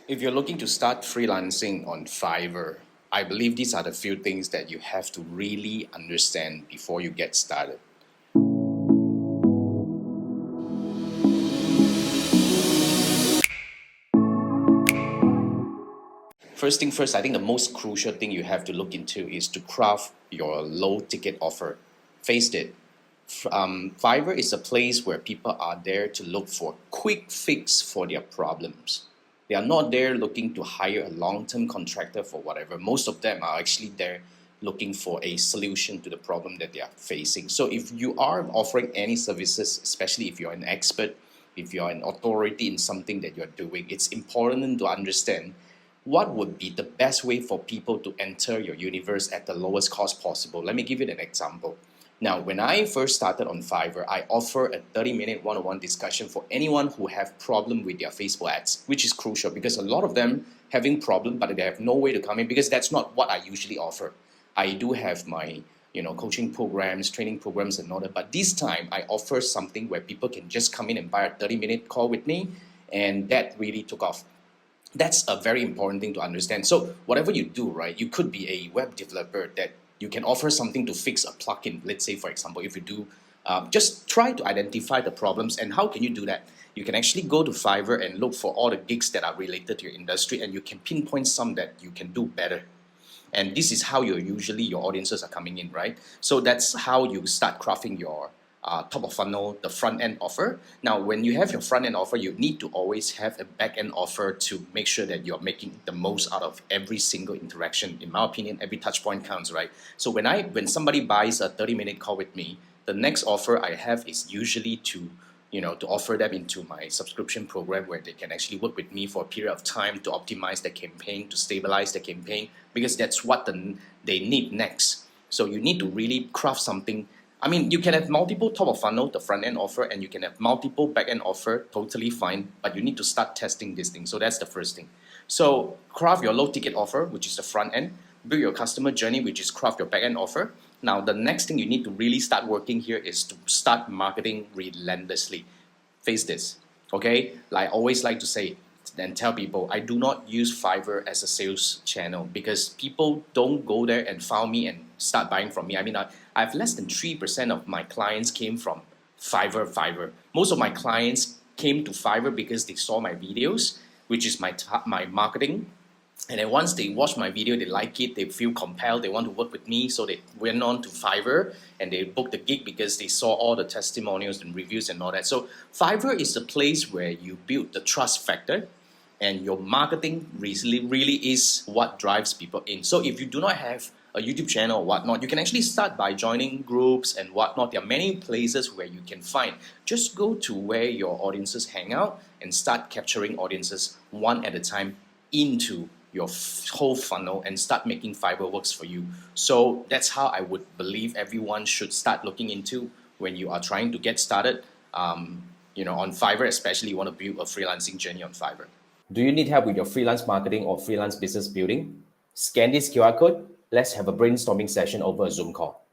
If you're looking to start freelancing on Fiverr, I believe these are the few things that you have to really understand before you get started. First thing first, I think the most crucial thing you have to look into is to craft your low ticket offer. Face it, Fiverr is a place where people are there to look for quick fix for their problems. They are not there looking to hire a long-term contractor for whatever. Most of them are actually there looking for a solution to the problem that they are facing. So if you are offering any services, especially if you're an expert, if you're an authority in something that you're doing, it's important to understand what would be the best way for people to enter your universe at the lowest cost possible. Let me give you an example. Now, when I first started on Fiverr, I offer a 30-minute one-on-one discussion for anyone who have problem with their Facebook ads, which is crucial because a lot of them having problem, but they have no way to come in because that's not what I usually offer. I do have my coaching programs, training programs and all that, but this time I offer something where people can just come in and buy a 30-minute call with me, and that really took off. That's a very important thing to understand. So whatever you do, right, you could be a web developer that you can offer something to fix a plugin. Let's say, for example, if you do, just try to identify the problems. And how can you do that? You can actually go to Fiverr and look for all the gigs that are related to your industry, and you can pinpoint some that you can do better. And this is how your audiences are coming in, right? So that's how you start crafting your top of funnel, the front end offer. Now, when you have your front end offer, you need to always have a back end offer to make sure that you're making the most out of every single interaction. In my opinion, every touch point counts, right? So when somebody buys a 30-minute call with me, the next offer I have is usually to offer them into my subscription program where they can actually work with me for a period of time to optimize the campaign, to stabilize the campaign, because that's what they need next. So you need to really craft something. I mean, you can have multiple top of funnel, the front end offer, and you can have multiple back end offer, totally fine, but you need to start testing this thing. So that's the first thing. So craft your low ticket offer, which is the front end, build your customer journey, which is craft your back end offer. Now, the next thing you need to really start working here is to start marketing relentlessly. Face this, okay? Like I always like to say and tell people, I do not use Fiverr as a sales channel because people don't go there and found me and start buying from me. I mean, I have less than 3% of my clients came from Fiverr. Most of my clients came to Fiverr because they saw my videos, which is my marketing. And then once they watch my video, they like it, they feel compelled, they want to work with me, so they went on to Fiverr and they booked the gig because they saw all the testimonials and reviews and all that. So Fiverr is the place where you build the trust factor, and your marketing really is what drives people in. So if you do not have a YouTube channel or whatnot, you can actually start by joining groups and whatnot. There are many places where you can find. Just go to where your audiences hang out and start capturing audiences one at a time into your whole funnel and start making Fiverr works for you. So that's how I would believe everyone should start looking into when you are trying to get started. On Fiverr, especially you want to build a freelancing journey on Fiverr. Do you need help with your freelance marketing or freelance business building? Scan this QR code. Let's have a brainstorming session over a Zoom call.